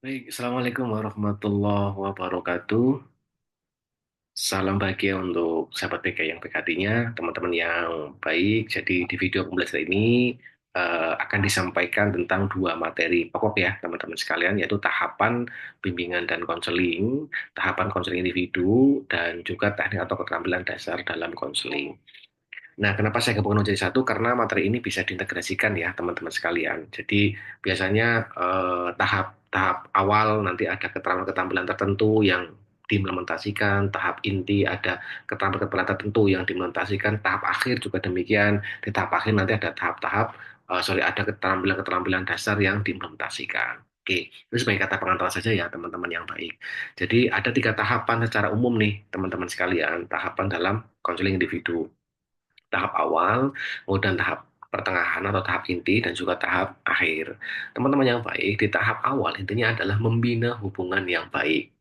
Baik, Assalamualaikum warahmatullahi wabarakatuh. Salam bahagia untuk sahabat PK yang PKT-nya, teman-teman yang baik. Jadi di video pembelajaran ini akan disampaikan tentang dua materi pokok ya, teman-teman sekalian, yaitu tahapan bimbingan dan konseling, tahapan konseling individu, dan juga teknik atau keterampilan dasar dalam konseling. Nah, kenapa saya gabungkan menjadi satu? Karena materi ini bisa diintegrasikan ya, teman-teman sekalian. Jadi, biasanya tahap-tahap awal nanti ada keterampilan-keterampilan tertentu yang diimplementasikan, tahap inti ada keterampilan-keterampilan tertentu yang diimplementasikan, tahap akhir juga demikian. Di tahap akhir nanti ada tahap-tahap, ada keterampilan-keterampilan dasar yang diimplementasikan. Oke, itu sebagai kata pengantar saja ya, teman-teman yang baik. Jadi, ada tiga tahapan secara umum nih, teman-teman sekalian. Tahapan dalam konseling individu tahap awal, kemudian tahap pertengahan atau tahap inti, dan juga tahap akhir. Teman-teman yang baik, di tahap awal intinya adalah membina hubungan yang baik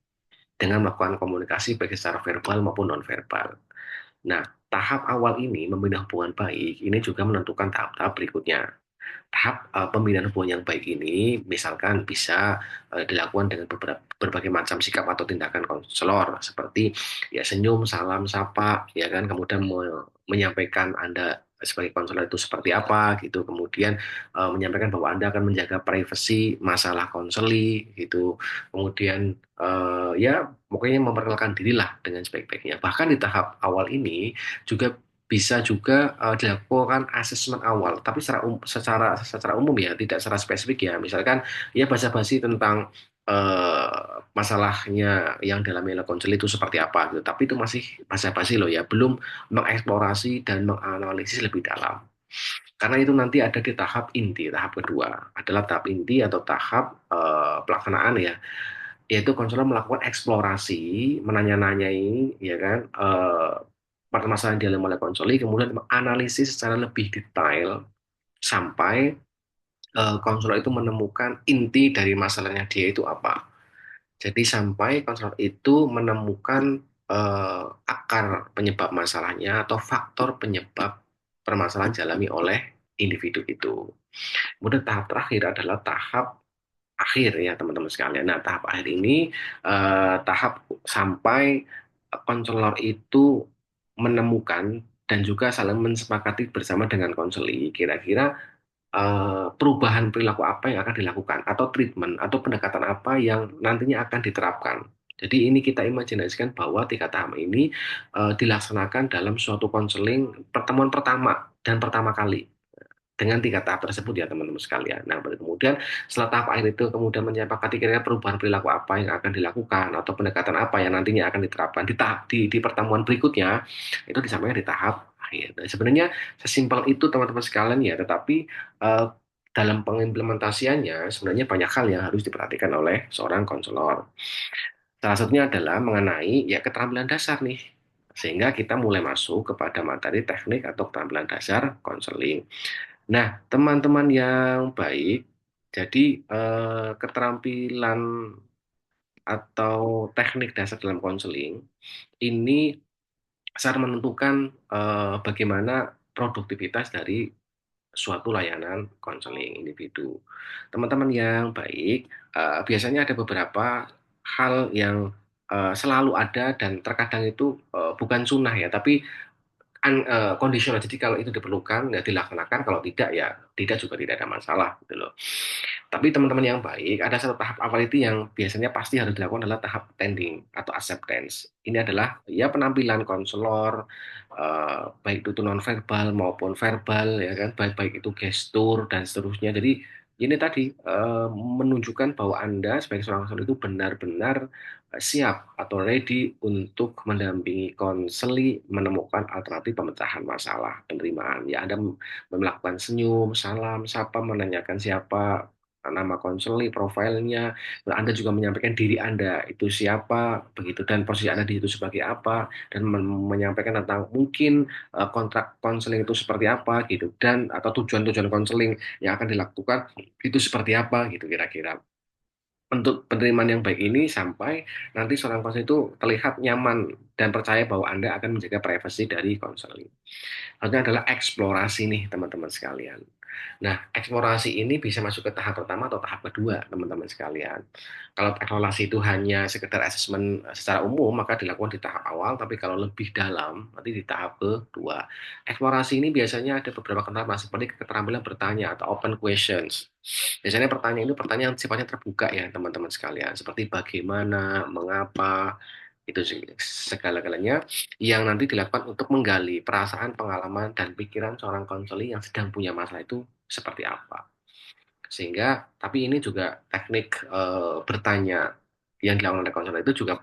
dengan melakukan komunikasi baik secara verbal maupun nonverbal. Nah, tahap awal ini membina hubungan baik, ini juga menentukan tahap-tahap berikutnya. Tahap pembinaan hubungan yang baik ini misalkan bisa dilakukan dengan berbagai macam sikap atau tindakan konselor seperti ya senyum, salam, sapa, ya kan, kemudian menyampaikan Anda sebagai konselor itu seperti apa gitu, kemudian menyampaikan bahwa Anda akan menjaga privasi masalah konseli gitu, kemudian ya pokoknya memperkenalkan dirilah dengan sebaik-baiknya. Bahkan di tahap awal ini juga bisa juga dilakukan asesmen awal, tapi secara umum ya, tidak secara spesifik ya. Misalkan ya basa-basi tentang masalahnya yang dalam nilai konsel itu seperti apa gitu. Tapi itu masih basa-basi loh ya, belum mengeksplorasi dan menganalisis lebih dalam. Karena itu nanti ada di tahap inti, tahap kedua adalah tahap inti atau tahap pelaksanaan ya, yaitu konselor melakukan eksplorasi, menanya-nanyai, ya kan, permasalahan di dalam oleh konsoli, kemudian menganalisis secara lebih detail sampai konselor itu menemukan inti dari masalahnya dia itu apa. Jadi sampai konselor itu menemukan akar penyebab masalahnya atau faktor penyebab permasalahan dialami oleh individu itu. Kemudian tahap terakhir adalah tahap akhir ya teman-teman sekalian. Nah, tahap akhir ini tahap sampai konselor itu menemukan dan juga saling mensepakati bersama dengan konseli kira-kira perubahan perilaku apa yang akan dilakukan atau treatment atau pendekatan apa yang nantinya akan diterapkan. Jadi ini kita imajinasikan bahwa tiga tahap ini dilaksanakan dalam suatu konseling pertemuan pertama dan pertama kali dengan tiga tahap tersebut ya teman-teman sekalian. Nah, baru kemudian setelah tahap akhir itu kemudian menyepakati kira-kira perubahan perilaku apa yang akan dilakukan atau pendekatan apa yang nantinya akan diterapkan di tahap di pertemuan berikutnya, itu disampaikan di tahap akhir. Nah, sebenarnya sesimpel itu teman-teman sekalian ya, tetapi eh, dalam pengimplementasiannya sebenarnya banyak hal yang harus diperhatikan oleh seorang konselor. Salah satunya adalah mengenai ya keterampilan dasar nih. Sehingga kita mulai masuk kepada materi teknik atau keterampilan dasar konseling. Nah, teman-teman yang baik, jadi keterampilan atau teknik dasar dalam konseling ini sangat menentukan bagaimana produktivitas dari suatu layanan konseling individu. Teman-teman yang baik, biasanya ada beberapa hal yang selalu ada dan terkadang itu bukan sunnah ya, tapi kondisional. Jadi kalau itu diperlukan ya dilaksanakan, kalau tidak ya tidak, juga tidak ada masalah gitu loh. Tapi teman-teman yang baik, ada satu tahap awal itu yang biasanya pasti harus dilakukan adalah tahap tending atau acceptance. Ini adalah ya penampilan konselor, baik itu nonverbal maupun verbal ya kan, baik-baik itu gestur dan seterusnya. Jadi ini tadi menunjukkan bahwa Anda sebagai seorang konselor itu benar-benar siap atau ready untuk mendampingi konseli menemukan alternatif pemecahan masalah penerimaan. Ya, Anda melakukan senyum, salam, sapa, menanyakan siapa nama konseli, profilnya, lalu Anda juga menyampaikan diri Anda itu siapa, begitu, dan posisi Anda di situ sebagai apa, dan menyampaikan tentang mungkin kontrak konseling itu seperti apa, gitu, dan atau tujuan-tujuan konseling yang akan dilakukan itu seperti apa, gitu kira-kira. Untuk penerimaan yang baik ini sampai nanti seorang konselor itu terlihat nyaman dan percaya bahwa Anda akan menjaga privasi dari konseling. Artinya adalah eksplorasi nih teman-teman sekalian. Nah, eksplorasi ini bisa masuk ke tahap pertama atau tahap kedua, teman-teman sekalian. Kalau eksplorasi itu hanya sekedar asesmen secara umum, maka dilakukan di tahap awal, tapi kalau lebih dalam, nanti di tahap kedua. Eksplorasi ini biasanya ada beberapa keterampilan seperti keterampilan bertanya atau open questions. Biasanya pertanyaan ini pertanyaan yang sifatnya terbuka ya, teman-teman sekalian. Seperti bagaimana, mengapa, itu segala-galanya yang nanti dilakukan untuk menggali perasaan, pengalaman, dan pikiran seorang konseling yang sedang punya masalah itu seperti apa. Sehingga, tapi ini juga teknik bertanya yang dilakukan oleh konselor itu juga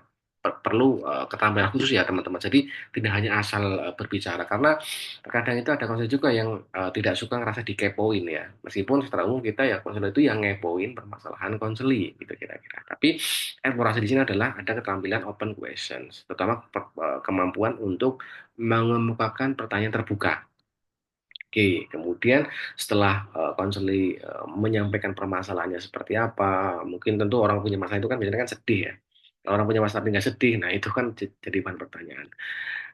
perlu keterampilan khusus ya teman-teman. Jadi tidak hanya asal berbicara karena terkadang itu ada konselor juga yang tidak suka ngerasa dikepoin ya. Meskipun secara umum kita ya konselor itu yang ngepoin permasalahan konseli gitu kira-kira. Tapi eksplorasi di sini adalah ada keterampilan open questions, terutama kemampuan untuk mengemukakan pertanyaan terbuka. Oke, kemudian setelah konseli menyampaikan permasalahannya seperti apa, mungkin tentu orang punya masalah itu kan biasanya kan sedih ya. Kalau orang punya masalah tapi nggak sedih, nah itu kan jadi bahan pertanyaan.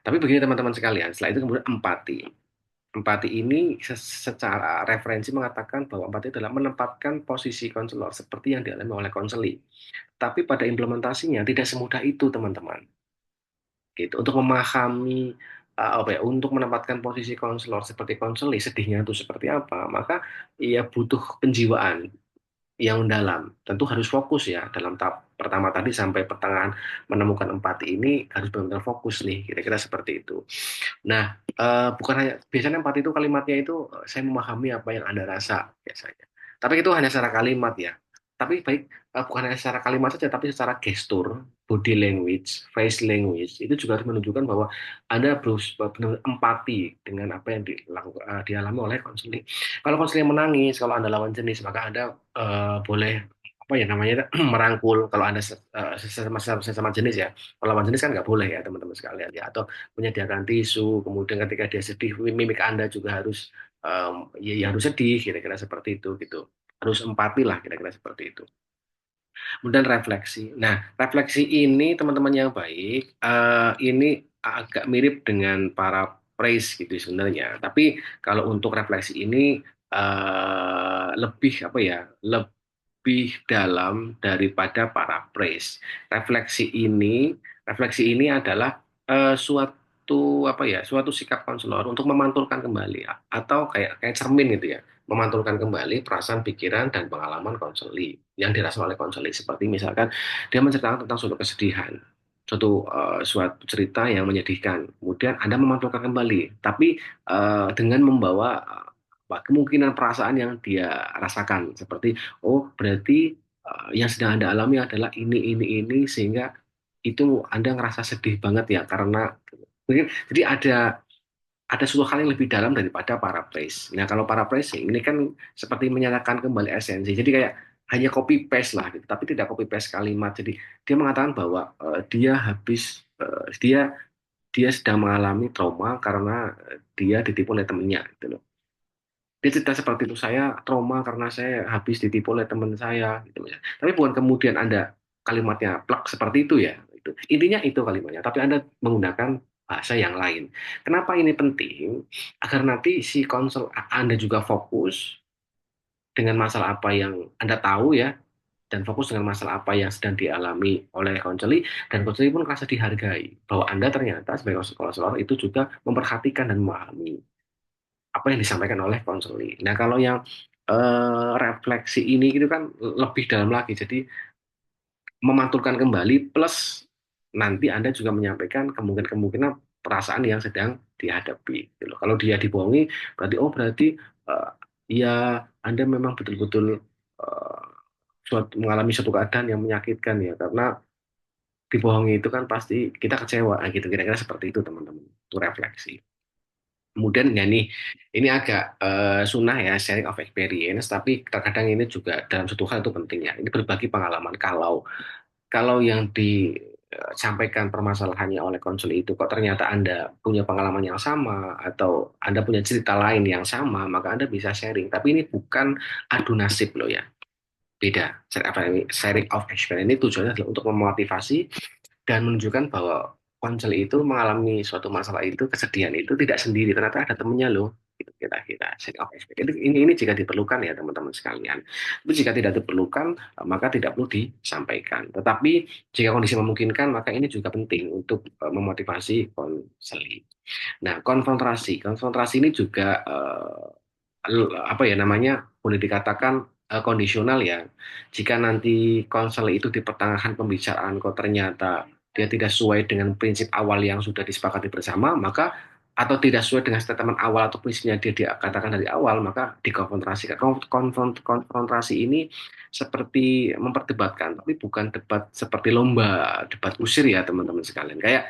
Tapi begini teman-teman sekalian, setelah itu kemudian empati. Empati ini secara referensi mengatakan bahwa empati adalah menempatkan posisi konselor seperti yang dialami oleh konseli. Tapi pada implementasinya tidak semudah itu teman-teman gitu untuk memahami apa ya untuk menempatkan posisi konselor seperti konseli sedihnya itu seperti apa maka ia butuh penjiwaan yang dalam tentu harus fokus ya dalam tahap pertama tadi sampai pertengahan menemukan empati ini harus benar-benar fokus nih kira-kira seperti itu. Nah, bukan hanya biasanya empati itu kalimatnya itu saya memahami apa yang Anda rasa biasanya. Tapi itu hanya secara kalimat ya. Tapi baik bukan hanya secara kalimat saja, tapi secara gestur, body language, face language itu juga harus menunjukkan bahwa Anda benar empati dengan apa yang dialami oleh konseling. Kalau konseling menangis, kalau Anda lawan jenis, maka Anda boleh apa ya namanya merangkul kalau Anda sesama jenis ya. Kalau lawan jenis kan nggak boleh ya teman-teman sekalian ya. Atau menyediakan tisu, kemudian ketika dia sedih, mimik Anda juga harus ya harus sedih, kira-kira seperti itu gitu. Harus empati lah, kira-kira seperti itu. Kemudian refleksi. Nah, refleksi ini teman-teman yang baik, ini agak mirip dengan para praise gitu sebenarnya. Tapi kalau untuk refleksi ini lebih apa ya, lebih dalam daripada para praise. Refleksi ini adalah suatu apa ya, suatu sikap konselor untuk memantulkan kembali atau kayak kayak cermin gitu ya, memantulkan kembali perasaan, pikiran dan pengalaman konseli yang dirasakan oleh konseli. Seperti misalkan dia menceritakan tentang suatu kesedihan, suatu cerita yang menyedihkan. Kemudian Anda memantulkan kembali, tapi dengan membawa kemungkinan perasaan yang dia rasakan seperti oh, berarti yang sedang Anda alami adalah ini, sehingga itu Anda ngerasa sedih banget ya karena mungkin jadi ada suatu hal yang lebih dalam daripada paraphrase. Nah, kalau paraphrasing ini kan seperti menyatakan kembali esensi. Jadi kayak hanya copy paste lah gitu, tapi tidak copy paste kalimat. Jadi dia mengatakan bahwa dia dia sedang mengalami trauma karena dia ditipu oleh temennya gitu loh. Dia cerita seperti itu, saya trauma karena saya habis ditipu oleh teman saya gitu misalnya. Tapi bukan kemudian Anda kalimatnya plak seperti itu ya. Itu. Intinya itu kalimatnya, tapi Anda menggunakan bahasa yang lain. Kenapa ini penting? Agar nanti si konsel Anda juga fokus dengan masalah apa yang Anda tahu ya, dan fokus dengan masalah apa yang sedang dialami oleh konseli, dan konseli pun merasa dihargai bahwa Anda ternyata sebagai konselor itu juga memperhatikan dan memahami apa yang disampaikan oleh konseli. Nah, kalau yang refleksi ini itu kan lebih dalam lagi. Jadi memantulkan kembali plus nanti Anda juga menyampaikan kemungkinan-kemungkinan perasaan yang sedang dihadapi. Gitu loh. Kalau dia dibohongi, berarti eh, ya Anda memang betul-betul mengalami suatu keadaan yang menyakitkan ya karena dibohongi itu kan pasti kita kecewa nah, gitu kira-kira seperti itu teman-teman. Itu refleksi. Kemudian ya nih, ini agak sunnah ya sharing of experience, tapi terkadang ini juga dalam satu hal itu penting ya. Ini berbagi pengalaman. Kalau kalau yang disampaikan permasalahannya oleh konsul itu kok ternyata Anda punya pengalaman yang sama atau Anda punya cerita lain yang sama, maka Anda bisa sharing. Tapi ini bukan adu nasib loh ya. Beda. Sharing of experience ini tujuannya adalah untuk memotivasi dan menunjukkan bahwa konselor itu mengalami suatu masalah itu, kesedihan itu tidak sendiri, ternyata ada temennya loh. Gitu kira-kira set of expectation. Ini jika diperlukan ya teman-teman sekalian. Tapi jika tidak diperlukan, maka tidak perlu disampaikan. Tetapi jika kondisi memungkinkan, maka ini juga penting untuk memotivasi konseling. Nah, konfrontasi ini juga apa ya namanya, boleh dikatakan kondisional ya. Jika nanti konsel itu di pertengahan pembicaraan kok ternyata dia tidak sesuai dengan prinsip awal yang sudah disepakati bersama, maka atau tidak sesuai dengan statement awal atau prinsipnya dia katakan dari awal, maka dikonfrontasi. Konfrontasi ini seperti memperdebatkan, tapi bukan debat seperti lomba, debat kusir ya teman-teman sekalian. Kayak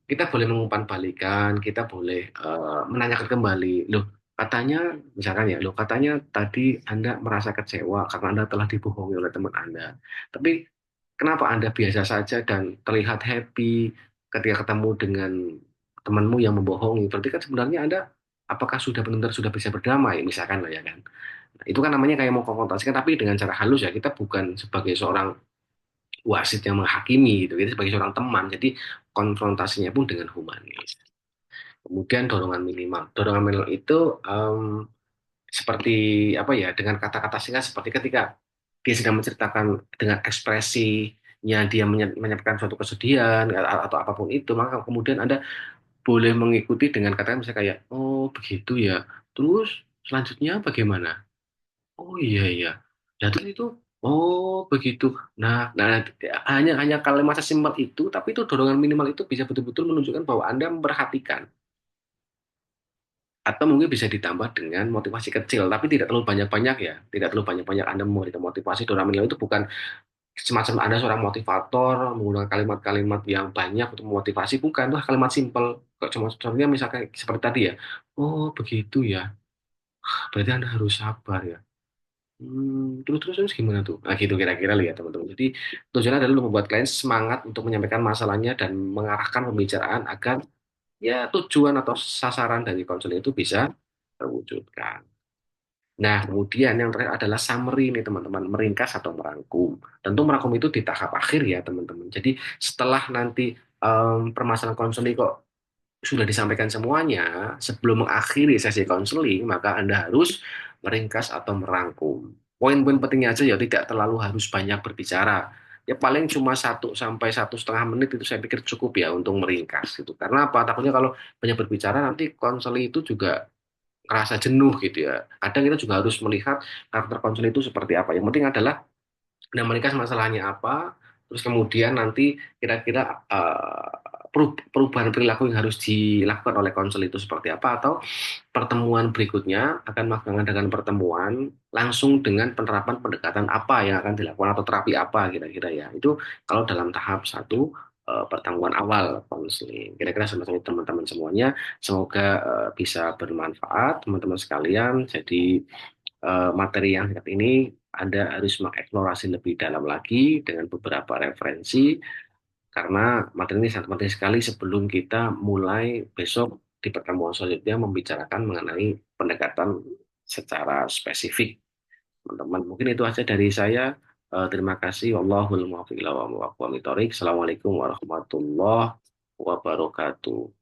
kita boleh mengumpan balikan, kita boleh menanyakan kembali, loh katanya, misalkan ya, loh katanya tadi Anda merasa kecewa karena Anda telah dibohongi oleh teman Anda. Tapi kenapa Anda biasa saja dan terlihat happy ketika ketemu dengan temanmu yang membohongi? Berarti kan sebenarnya Anda apakah sudah benar-benar sudah bisa berdamai, misalkan lah ya kan. Nah, itu kan namanya kayak mau konfrontasikan, tapi dengan cara halus ya. Kita bukan sebagai seorang wasit yang menghakimi gitu, kita sebagai seorang teman. Jadi konfrontasinya pun dengan humanis. Kemudian dorongan minimal. Dorongan minimal itu seperti apa ya, dengan kata-kata singkat seperti ketika dia sedang menceritakan dengan ekspresinya dia menyampaikan suatu kesedihan atau apapun itu, maka kemudian Anda boleh mengikuti dengan kata misalnya kayak oh begitu ya, terus selanjutnya bagaimana, oh iya iya, ya terus itu oh begitu. Nah hanya hanya kalimat sesimpel itu, tapi itu dorongan minimal itu bisa betul-betul menunjukkan bahwa Anda memperhatikan. Atau mungkin bisa ditambah dengan motivasi kecil, tapi tidak terlalu banyak-banyak ya. Tidak terlalu banyak-banyak Anda memberikan motivasi. Dorongan minimal itu bukan semacam Anda seorang motivator, menggunakan kalimat-kalimat yang banyak untuk memotivasi. Bukan, itu kalimat simpel. Kok cuma contohnya misalkan seperti tadi ya. Oh, begitu ya. Berarti Anda harus sabar ya. Terus gimana tuh? Nah, gitu kira-kira lihat teman-teman. Jadi tujuannya adalah untuk membuat klien semangat untuk menyampaikan masalahnya dan mengarahkan pembicaraan agar ya tujuan atau sasaran dari konseling itu bisa terwujudkan. Nah, kemudian yang terakhir adalah summary nih teman-teman, meringkas atau merangkum. Tentu merangkum itu di tahap akhir ya teman-teman. Jadi setelah nanti permasalahan konseling kok sudah disampaikan semuanya, sebelum mengakhiri sesi konseling, maka Anda harus meringkas atau merangkum. Poin-poin pentingnya aja ya, tidak terlalu harus banyak berbicara. Ya paling cuma 1 sampai 1,5 menit itu saya pikir cukup ya untuk meringkas gitu. Karena apa? Takutnya kalau banyak berbicara nanti konseling itu juga ngerasa jenuh gitu ya. Kadang kita juga harus melihat karakter konseling itu seperti apa. Yang penting adalah dan meringkas masalahnya apa, terus kemudian nanti kira-kira perubahan perilaku yang harus dilakukan oleh konselor itu seperti apa, atau pertemuan berikutnya akan mengadakan pertemuan langsung dengan penerapan pendekatan apa yang akan dilakukan atau terapi apa kira-kira ya. Itu kalau dalam tahap satu pertemuan awal konseling. Kira-kira semacam itu teman-teman semuanya. Semoga bisa bermanfaat teman-teman sekalian. Jadi materi yang singkat ini Anda harus mengeksplorasi lebih dalam lagi dengan beberapa referensi karena materi ini sangat penting sekali sebelum kita mulai besok di pertemuan selanjutnya membicarakan mengenai pendekatan secara spesifik. Teman-teman, mungkin itu aja dari saya. Terima kasih. Wallahul muwaffiq ila aqwamit thoriq. Assalamualaikum warahmatullahi wabarakatuh.